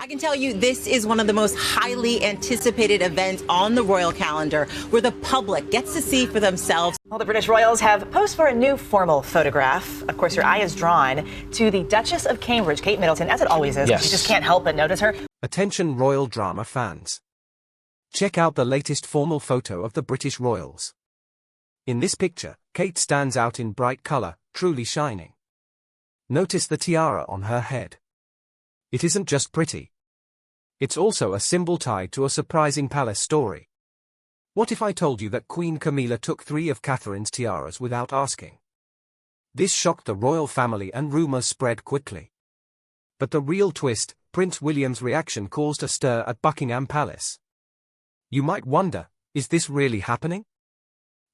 I can tell you this is one of the most highly anticipated events on the royal calendar, where the public gets to see for themselves. Well, the British royals have posed for a new formal photograph. Of course, your eye is drawn to the Duchess of Cambridge, Kate Middleton, as it always is. Yes. You just can't help but notice her. Attention royal drama fans. Check out the latest formal photo of the British royals. In this picture, Kate stands out in bright colour, truly shining. Notice the tiara on her head. It isn't just pretty. It's also a symbol tied to a surprising palace story. What if I told you that Queen Camilla took 3 of Catherine's tiaras without asking? This shocked the royal family and rumours spread quickly. But the real twist, Prince William's reaction caused a stir at Buckingham Palace. You might wonder, is this really happening?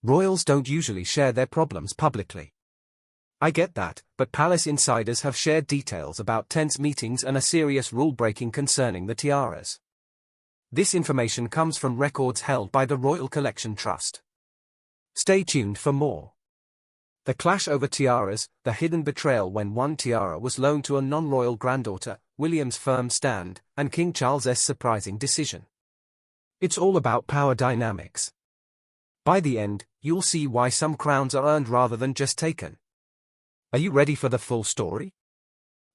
Royals don't usually share their problems publicly. I get that, but palace insiders have shared details about tense meetings and a serious rule-breaking concerning the tiaras. This information comes from records held by the Royal Collection Trust. Stay tuned for more. The clash over tiaras, the hidden betrayal when one tiara was loaned to a non-royal granddaughter, William's firm stand, and King Charles's surprising decision. It's all about power dynamics. By the end, you'll see why some crowns are earned rather than just taken. Are you ready for the full story?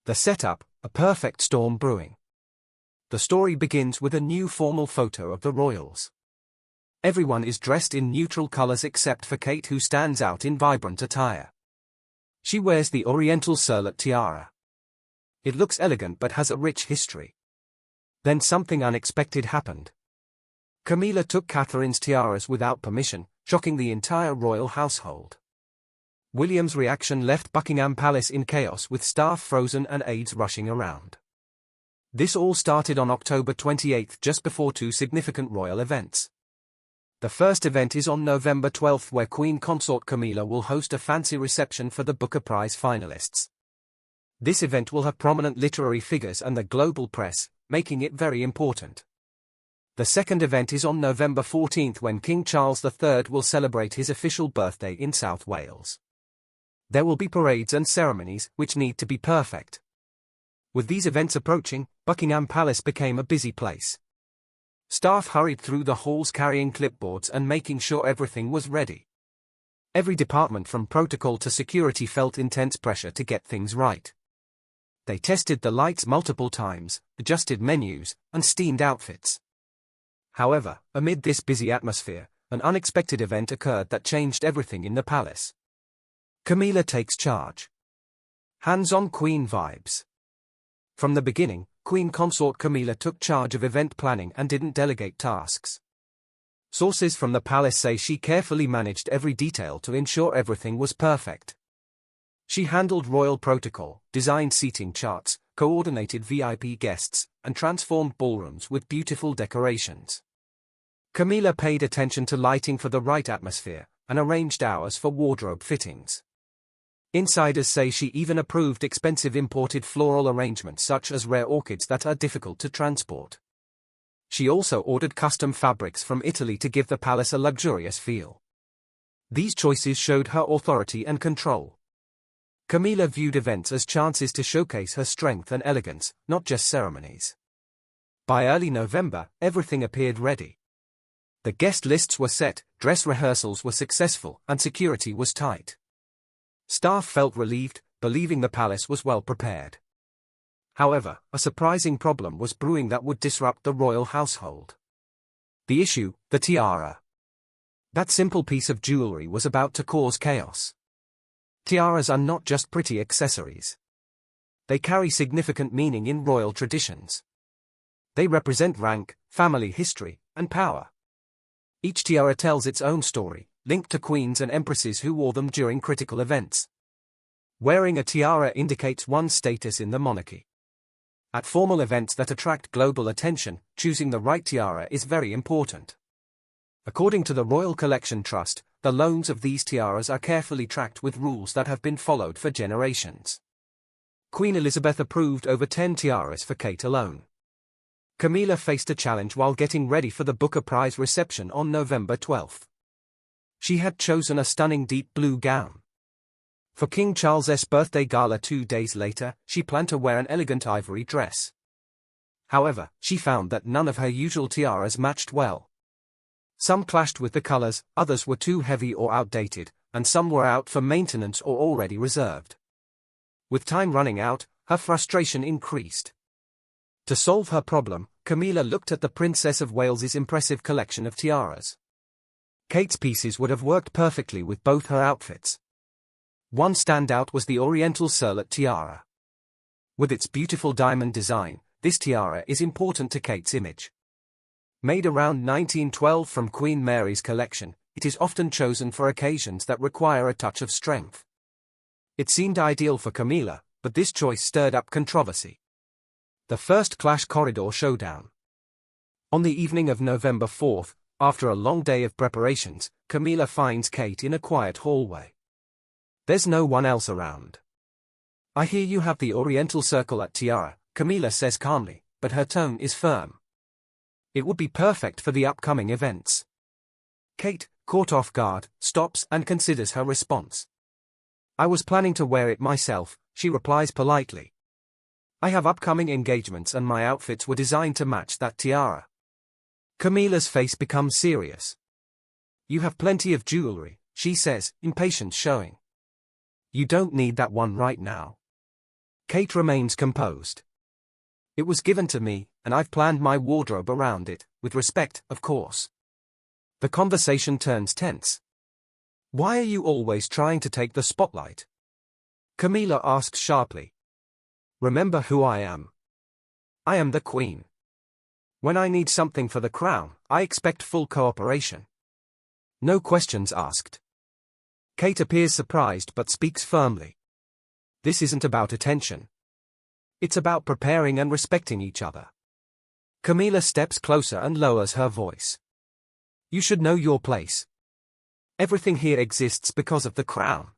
The setup, a perfect storm brewing. The story begins with a new formal photo of the royals. Everyone is dressed in neutral colors except for Kate, who stands out in vibrant attire. She wears the oriental surlet tiara. It looks elegant but has a rich history. Then something unexpected happened. Camilla took Catherine's tiaras without permission, shocking the entire royal household. William's reaction left Buckingham Palace in chaos, with staff frozen and aides rushing around. This all started on October 28, just before 2 significant royal events. The first event is on November 12, where Queen Consort Camilla will host a fancy reception for the Booker Prize finalists. This event will have prominent literary figures and the global press, making it very important. The second event is on November 14, when King Charles III will celebrate his official birthday in South Wales. There will be parades and ceremonies, which need to be perfect. With these events approaching, Buckingham Palace became a busy place. Staff hurried through the halls carrying clipboards and making sure everything was ready. Every department from protocol to security felt intense pressure to get things right. They tested the lights multiple times, adjusted menus, and steamed outfits. However, amid this busy atmosphere, an unexpected event occurred that changed everything in the palace. Camilla takes charge. Hands-on Queen vibes. From the beginning, Queen Consort Camilla took charge of event planning and didn't delegate tasks. Sources from the palace say she carefully managed every detail to ensure everything was perfect. She handled royal protocol, designed seating charts, coordinated VIP guests, and transformed ballrooms with beautiful decorations. Camilla paid attention to lighting for the right atmosphere, and arranged hours for wardrobe fittings. Insiders say she even approved expensive imported floral arrangements such as rare orchids that are difficult to transport. She also ordered custom fabrics from Italy to give the palace a luxurious feel. These choices showed her authority and control. Camilla viewed events as chances to showcase her strength and elegance, not just ceremonies. By early November, everything appeared ready. The guest lists were set, dress rehearsals were successful, and security was tight. Staff felt relieved, believing the palace was well prepared. However, a surprising problem was brewing that would disrupt the royal household. The issue, the tiara. That simple piece of jewelry was about to cause chaos. Tiaras are not just pretty accessories. They carry significant meaning in royal traditions. They represent rank, family history, and power. Each tiara tells its own story, linked to queens and empresses who wore them during critical events. Wearing a tiara indicates one's status in the monarchy. At formal events that attract global attention, choosing the right tiara is very important. According to the Royal Collection Trust, the loans of these tiaras are carefully tracked with rules that have been followed for generations. Queen Elizabeth approved over 10 tiaras for Kate alone. Camilla faced a challenge while getting ready for the Booker Prize reception on November 12. She had chosen a stunning deep blue gown. For King Charles's birthday gala 2 days later, she planned to wear an elegant ivory dress. However, she found that none of her usual tiaras matched well. Some clashed with the colors, others were too heavy or outdated, and some were out for maintenance or already reserved. With time running out, her frustration increased. To solve her problem, Camilla looked at the Princess of Wales's impressive collection of tiaras. Kate's pieces would have worked perfectly with both her outfits. One standout was the Oriental Surlet tiara. With its beautiful diamond design, this tiara is important to Kate's image. Made around 1912 from Queen Mary's collection, it is often chosen for occasions that require a touch of strength. It seemed ideal for Camilla, but this choice stirred up controversy. The first clash: corridor showdown. On the evening of November 4th, after a long day of preparations, Camilla finds Kate in a quiet hallway. There's no one else around. "I hear you have the Oriental Circlet tiara," Camilla says calmly, but her tone is firm. "It would be perfect for the upcoming events." Kate, caught off guard, stops and considers her response. "I was planning to wear it myself," she replies politely. "I have upcoming engagements and my outfits were designed to match that tiara." Camilla's face becomes serious. "You have plenty of jewelry," she says, impatience showing. "You don't need that one right now." Kate remains composed. "It was given to me, and I've planned my wardrobe around it, with respect, of course." The conversation turns tense. "Why are you always trying to take the spotlight?" Camilla asks sharply. "Remember who I am. I am the Queen. When I need something for the crown, I expect full cooperation. No questions asked." Kate appears surprised but speaks firmly. "This isn't about attention. It's about preparing and respecting each other." Camilla steps closer and lowers her voice. "You should know your place. Everything here exists because of the crown.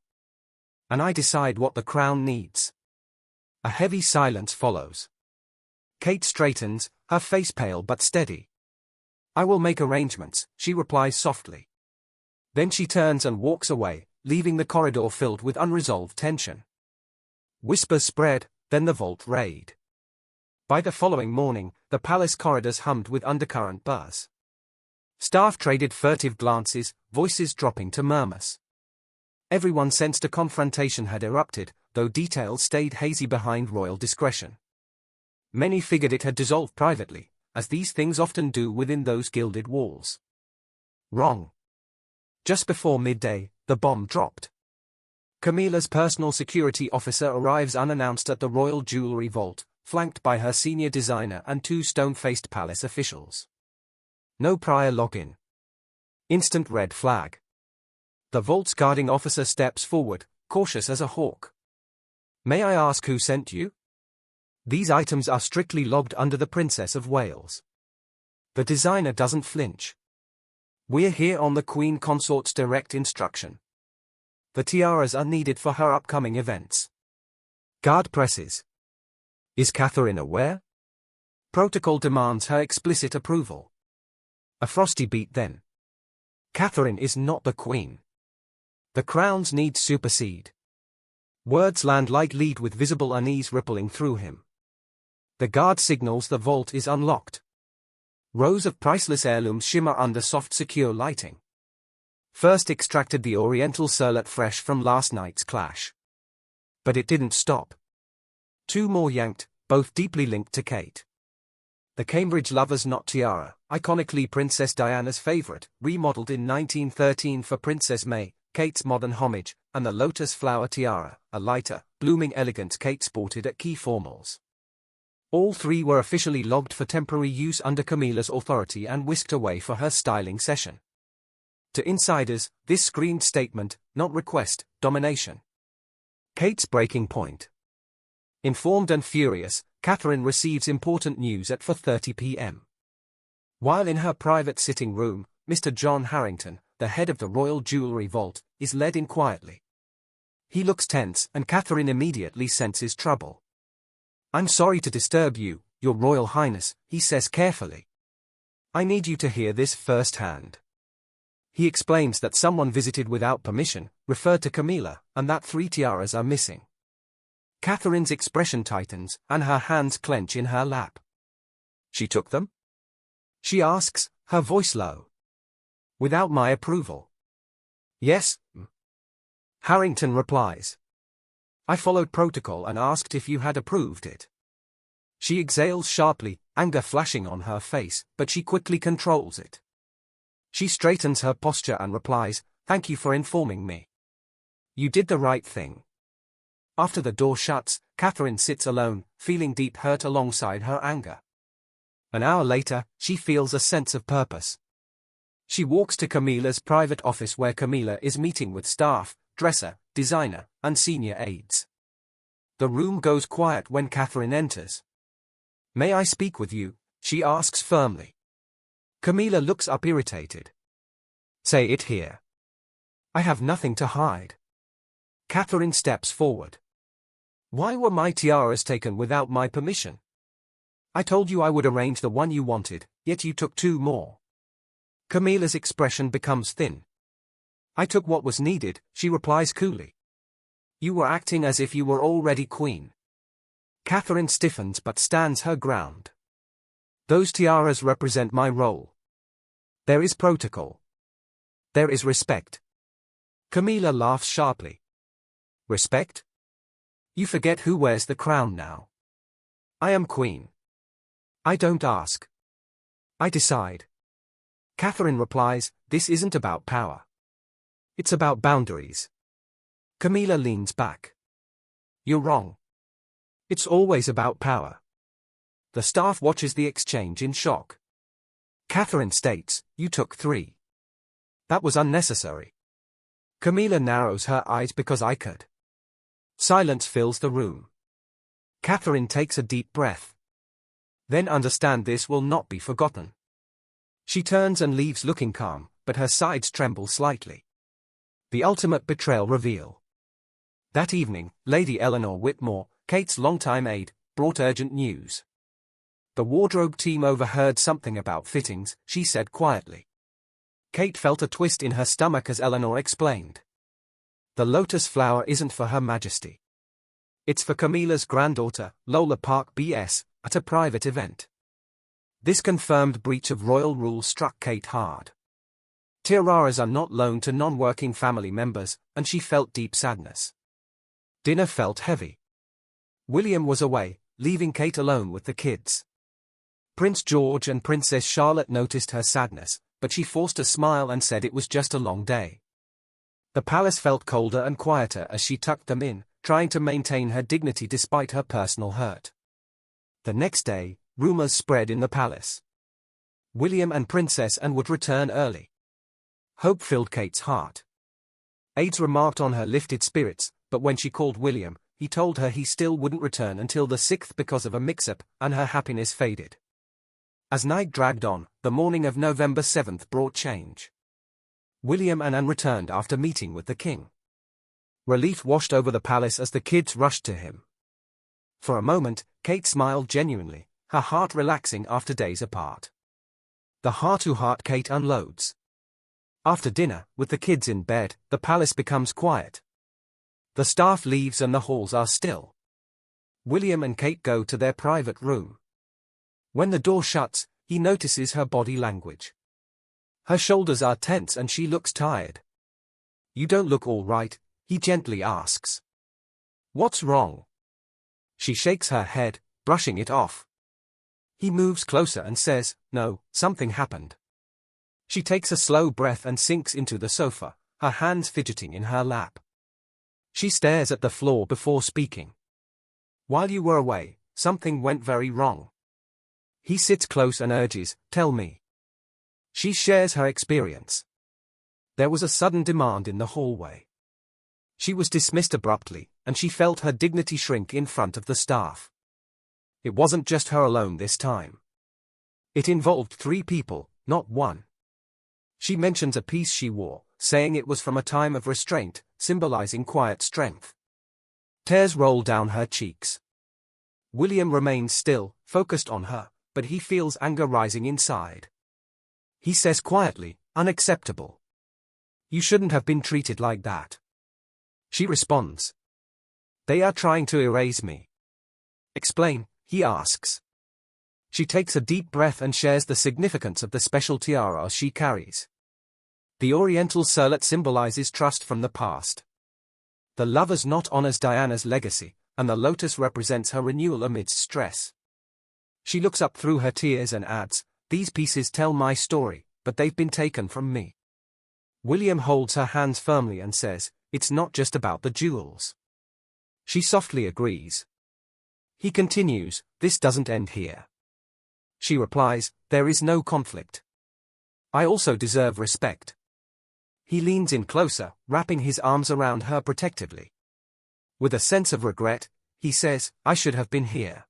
And I decide what the crown needs." A heavy silence follows. Kate straightens, her face pale but steady. "I will make arrangements," she replies softly. Then she turns and walks away, leaving the corridor filled with unresolved tension. Whispers spread, then the vault raid. By the following morning, the palace corridors hummed with undercurrent buzz. Staff traded furtive glances, voices dropping to murmurs. Everyone sensed a confrontation had erupted, though details stayed hazy behind royal discretion. Many figured it had dissolved privately, as these things often do within those gilded walls. Wrong. Just before midday, the bomb dropped. Camilla's personal security officer arrives unannounced at the royal jewelry vault, flanked by her senior designer and two stone-faced palace officials. No prior login. Instant red flag. The vault's guarding officer steps forward, cautious as a hawk. "May I ask who sent you?" "These items are strictly logged under the Princess of Wales." The designer doesn't flinch. "We're here on the Queen Consort's direct instruction. The tiaras are needed for her upcoming events." Guard presses. "Is Catherine aware?" Protocol demands her explicit approval. A frosty beat then. "Catherine is not the Queen. The crown's needs supersede." Words land like lead with visible unease rippling through him. The guard signals the vault is unlocked. Rows of priceless heirlooms shimmer under soft secure lighting. First extracted the Oriental Surlet fresh from last night's clash. But it didn't stop. Two more yanked, both deeply linked to Kate. The Cambridge Lover's Knot tiara, iconically Princess Diana's favorite, remodeled in 1913 for Princess May, Kate's modern homage, and the Lotus Flower tiara, a lighter, blooming elegance Kate sported at key formals. All three were officially logged for temporary use under Camilla's authority and whisked away for her styling session. To insiders, this screamed statement, not request, domination. Kate's breaking point. Informed and furious, Catherine receives important news at 4:30 p.m. While in her private sitting room, Mr. John Harrington, the head of the Royal Jewelry Vault, is led in quietly. He looks tense, and Catherine immediately senses trouble. "I'm sorry to disturb you, Your Royal Highness," he says carefully. "I need you to hear this firsthand." He explains that someone visited without permission, referred to Camilla, and that 3 tiaras are missing. Catherine's expression tightens, and her hands clench in her lap. She took them? She asks, her voice low. Without my approval? Yes. Harrington replies. I followed protocol and asked if you had approved it. She exhales sharply, anger flashing on her face, but she quickly controls it. She straightens her posture and replies, thank you for informing me. You did the right thing. After the door shuts, Catherine sits alone, feeling deep hurt alongside her anger. An hour later, she feels a sense of purpose. She walks to Camilla's private office where Camilla is meeting with staff, dresser, designer, and senior aides. The room goes quiet when Catherine enters. May I speak with you? She asks firmly. Camilla looks up irritated. Say it here. I have nothing to hide. Catherine steps forward. Why were my tiaras taken without my permission? I told you I would arrange the one you wanted, yet you took 2 more. Camilla's expression becomes thin. I took what was needed, she replies coolly. You were acting as if you were already queen. Catherine stiffens but stands her ground. Those tiaras represent my role. There is protocol. There is respect. Camilla laughs sharply. Respect? You forget who wears the crown now. I am queen. I don't ask. I decide. Catherine replies, this isn't about power. It's about boundaries. Camilla leans back. You're wrong. It's always about power. The staff watches the exchange in shock. Catherine states, you took 3. That was unnecessary. Camilla narrows her eyes because I could. Silence fills the room. Catherine takes a deep breath. Then understand this will not be forgotten. She turns and leaves looking calm, but her sides tremble slightly. The ultimate betrayal reveal. That evening, Lady Eleanor Whitmore, Kate's longtime aide, brought urgent news. The wardrobe team overheard something about fittings, she said quietly. Kate felt a twist in her stomach as Eleanor explained. The lotus flower isn't for Her Majesty. It's for Camilla's granddaughter, Lola Park B.S., at a private event. This confirmed breach of royal rules struck Kate hard. Tiaras are not loaned to non-working family members, and she felt deep sadness. Dinner felt heavy. William was away, leaving Kate alone with the kids. Prince George and Princess Charlotte noticed her sadness, but she forced a smile and said it was just a long day. The palace felt colder and quieter as she tucked them in, trying to maintain her dignity despite her personal hurt. The next day, rumors spread in the palace. William and Princess Anne would return early. Hope filled Kate's heart. Aides remarked on her lifted spirits, but when she called William, he told her he still wouldn't return until the 6th because of a mix-up, and her happiness faded. As night dragged on, the morning of November 7th brought change. William and Anne returned after meeting with the king. Relief washed over the palace as the kids rushed to him. For a moment, Kate smiled genuinely, her heart relaxing after days apart. The heart-to-heart Kate unloads. After dinner, with the kids in bed, the palace becomes quiet. The staff leaves and the halls are still. William and Kate go to their private room. When the door shuts, he notices her body language. Her shoulders are tense and she looks tired. You don't look all right, he gently asks. What's wrong? She shakes her head, brushing it off. He moves closer and says, no, something happened. She takes a slow breath and sinks into the sofa, her hands fidgeting in her lap. She stares at the floor before speaking. While you were away, something went very wrong. He sits close and urges, tell me. She shares her experience. There was a sudden demand in the hallway. She was dismissed abruptly, and she felt her dignity shrink in front of the staff. It wasn't just her alone this time. It involved 3 people, not 1. She mentions a piece she wore, saying it was from a time of restraint, symbolizing quiet strength. Tears roll down her cheeks. William remains still, focused on her, but he feels anger rising inside. He says quietly, unacceptable. You shouldn't have been treated like that. She responds. They are trying to erase me. Explain, he asks. She takes a deep breath and shares the significance of the special tiara she carries. The Oriental circlet symbolizes trust from the past. The lover's knot honors Diana's legacy, and the lotus represents her renewal amidst stress. She looks up through her tears and adds, "These pieces tell my story, but they've been taken from me." William holds her hands firmly and says, "It's not just about the jewels." She softly agrees. He continues, "This doesn't end here." She replies, "There is no conflict. I also deserve respect." He leans in closer, wrapping his arms around her protectively. With a sense of regret, he says, "I should have been here."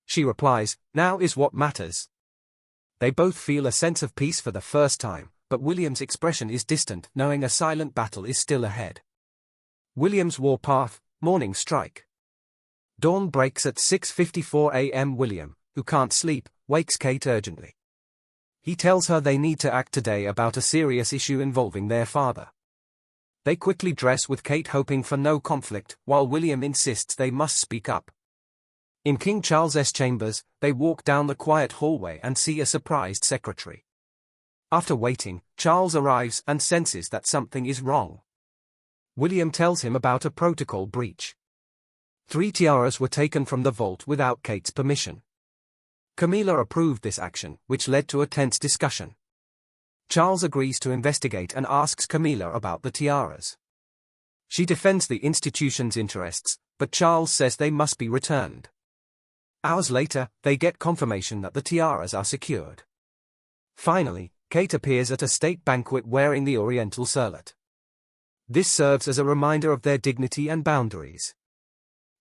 She replies, "Now is what matters." They both feel a sense of peace for the first time, but William's expression is distant, knowing a silent battle is still ahead. William's warpath, morning strike. Dawn breaks at 6:54 a.m. William, who can't sleep, wakes Kate urgently. He tells her they need to act today about a serious issue involving their father. They quickly dress with Kate hoping for no conflict, while William insists they must speak up. In King Charles's chambers, they walk down the quiet hallway and see a surprised secretary. After waiting, Charles arrives and senses that something is wrong. William tells him about a protocol breach. 3 tiaras were taken from the vault without Kate's permission. Camilla approved this action, which led to a tense discussion. Charles agrees to investigate and asks Camilla about the tiaras. She defends the institution's interests, but Charles says they must be returned. Hours later, they get confirmation that the tiaras are secured. Finally, Kate appears at a state banquet wearing the Oriental circlet. This serves as a reminder of their dignity and boundaries.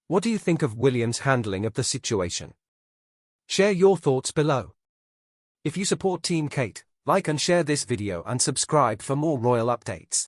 What do you think of William's handling of the situation? Share your thoughts below. If you support Team Kate, like and share this video and subscribe for more royal updates.